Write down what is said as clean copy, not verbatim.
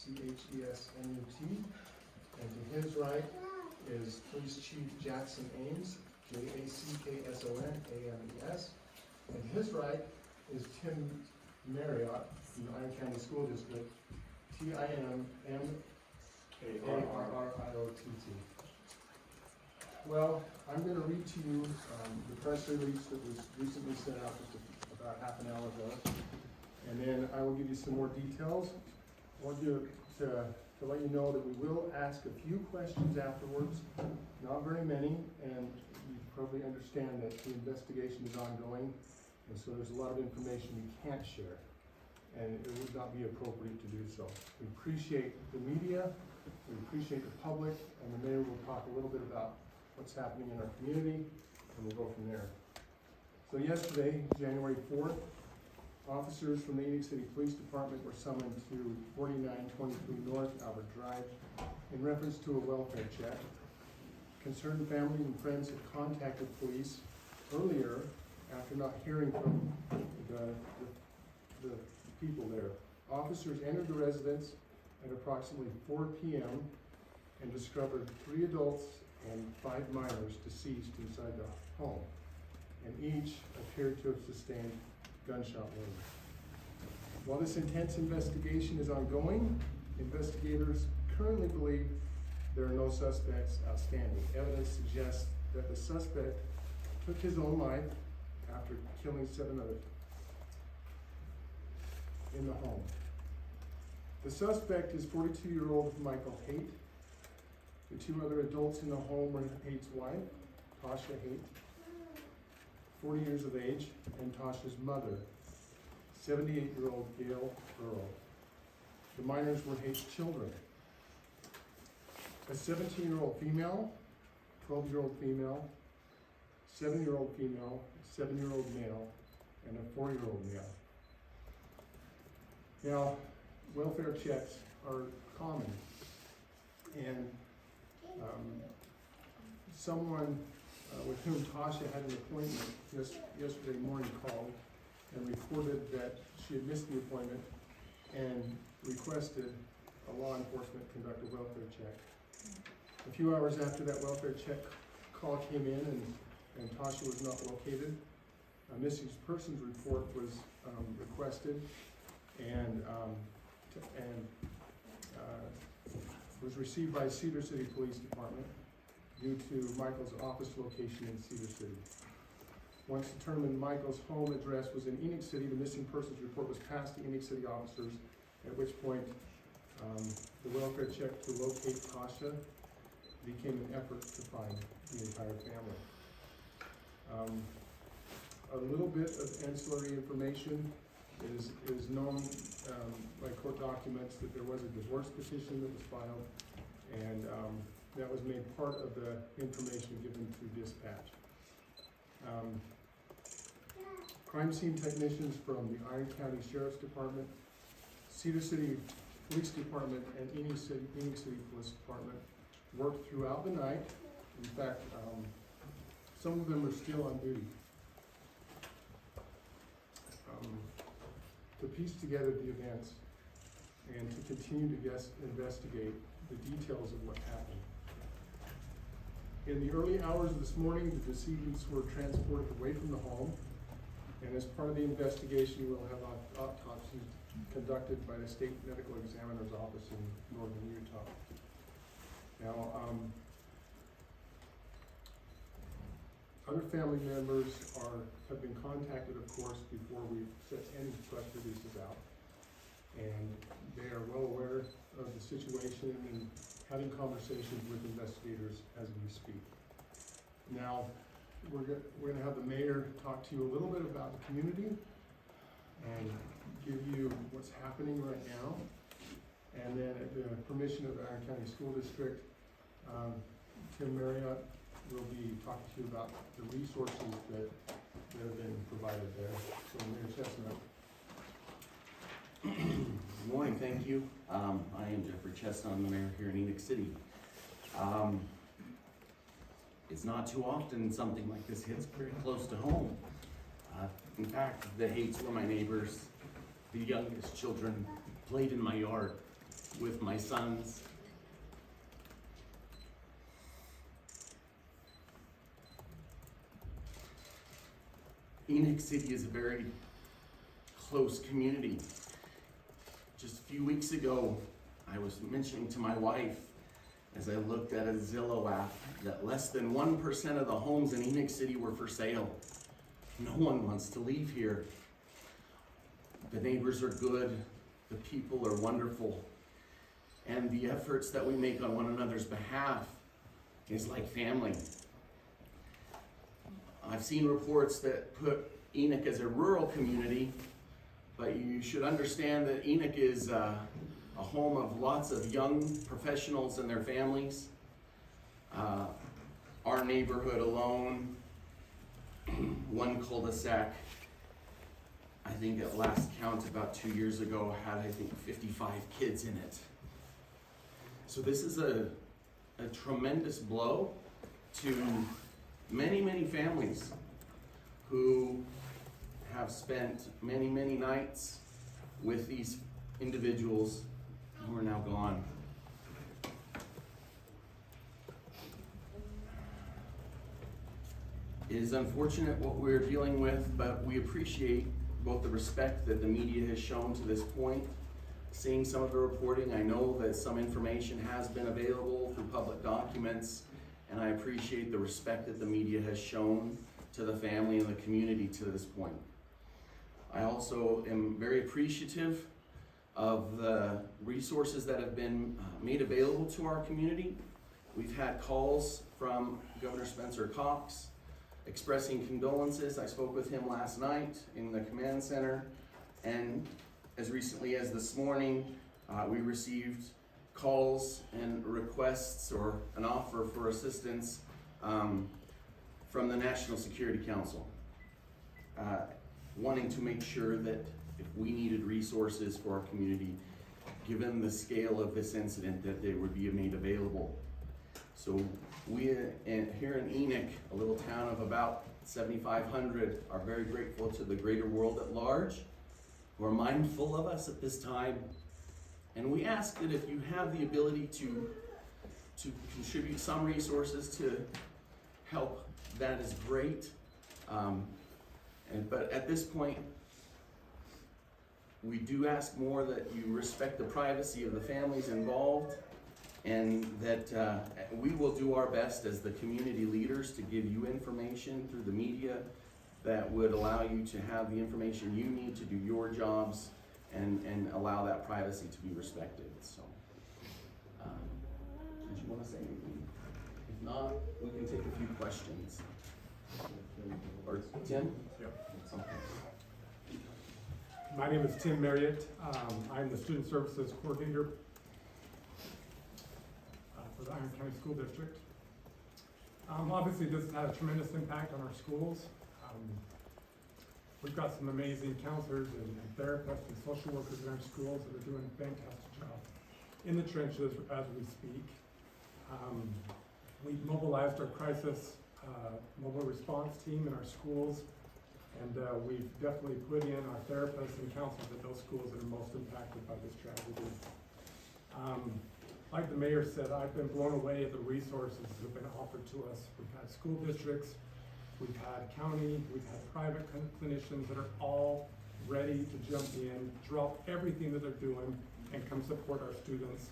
C-H-E-S-N-U-T. And to his right is Police Chief Jackson Ames, J-A-C-K-S-O-N-A-M-E-S. And his right is Tim Marriott from the Iron County School District, T-I-M-M-A-R-R-I-O-T-T. Well, I'm going to read to you the press release that was recently sent out just about half an hour ago, and then I will give you some more details. I want you to let you know that we will ask a few questions afterwards, not very many, and you probably understand that the investigation is ongoing, and so there's a lot of information we can't share, and it would not be appropriate to do so. We appreciate the media, we appreciate the public, and the mayor will talk a little bit about what's happening in our community, and we'll go from there. So yesterday, January 4th, officers from the Enoch City Police Department were summoned to 4923 North Albert Drive in reference to a welfare check. Concerned family and friends had contacted police earlier after not hearing from the people there. Officers entered the residence at approximately 4 p.m. and discovered 3 adults and 5 minors deceased inside the home, and each appeared to have sustained gunshot wounds. While this intense investigation is ongoing, investigators currently believe there are no suspects outstanding. Evidence suggests that the suspect took his own life after killing 7 others in the home. The suspect is 42-year-old Michael Haight. The 2 other adults in the home were Haight's wife, Tasha Haight, 40 years of age, and Tasha's mother, 78-year-old Gail Earl. The minors were Haight's children. A 17-year-old female, 12-year-old female, 7-year-old female, 7-year-old male, and a 4-year-old male. Now, welfare checks are common, and someone with whom Tasha had an appointment yesterday morning called and reported that she had missed the appointment and requested a law enforcement conduct a welfare check. A few hours after that welfare check call came in and Tasha was not located, a missing persons report was requested and was received by Cedar City Police Department due to Michael's office location in Cedar City. Once determined Michael's home address was in Enoch City, the missing persons report was passed to Enoch City officers, at which point the welfare check to locate Tasha became an effort to find the entire family. A little bit of ancillary information is known by court documents that there was a divorce petition that was filed, and that was made part of the information given through dispatch. Crime scene technicians from the Iron County Sheriff's Department, Cedar City Police Department, and Enoch City Police Department worked throughout the night. In fact, some of them are still on duty to piece together the events and to continue to investigate the details of what happened. In the early hours of this morning, the decedents were transported away from the home, and as part of the investigation, we'll have autopsies conducted by the State Medical Examiner's Office in northern Utah. Now, other family members have been contacted, of course, before we set any press releases out, and they are well aware of the situation and having conversations with investigators as we speak. Now, we're going to have the mayor talk to you a little bit about the community and give you what's happening right now, and then at the permission of the Iron County School District, Tim Marriott will be talking to you about the resources that have been provided there. So, Mayor Chestnut. Good morning, thank you. I am Jeffrey Chestnut, I'm the mayor here in Enoch City. It's not too often something like this hits very close to home. In fact, the Haights were my neighbors. The youngest children played in my yard. with my sons. Enoch City is a very close community. Just a few weeks ago, I was mentioning to my wife, as I looked at a Zillow app, that less than 1% of the homes in Enoch City were for sale. No one wants to leave here. The neighbors are good, the people are wonderful, and the efforts that we make on one another's behalf is like family. I've seen reports that put Enoch as a rural community, but you should understand that Enoch is a home of lots of young professionals and their families. Our neighborhood alone, one cul-de-sac, I think at last count about 2 years ago, had 55 kids in it. So this is a tremendous blow to many families who have spent many nights with these individuals who are now gone. It is unfortunate what we're dealing with, but we appreciate both the respect that the media has shown to this point. Seeing some of the reporting, I know that some information has been available through public documents, and I appreciate the respect that the media has shown to the family and the community to this point. I also am very appreciative of the resources that have been made available to our community. We've had calls from Governor Spencer Cox expressing condolences. I spoke with him last night in the command center, and as recently as this morning, we received calls and requests or an offer for assistance from the National Security Council, wanting to make sure that if we needed resources for our community, given the scale of this incident, that they would be made available. So we here in Enoch, a little town of about 7,500, are very grateful to the greater world at large, who are mindful of us at this time. And we ask that if you have the ability to contribute some resources to help, that is great. But at this point, we do ask more that you respect the privacy of the families involved, and that we will do our best as the community leaders to give you information through the media that would allow you to have the information you need to do your jobs and allow that privacy to be respected. So, did you want to say anything? If not, we can take a few questions. Or Tim? Yeah. Okay. My name is Tim Marriott. I'm the Student Services Coordinator for the Iron County School District. Obviously, this has had a tremendous impact on our schools. We've got some amazing counselors and therapists and social workers in our schools that are doing a fantastic job in the trenches as we speak. We've mobilized our crisis mobile response team in our schools, and we've definitely put in our therapists and counselors at those schools that are most impacted by this tragedy. Like the mayor said, I've been blown away at the resources that have been offered to us. We've had school districts, we've had county, we've had private clinicians that are all ready to jump in, drop everything that they're doing, and come support our students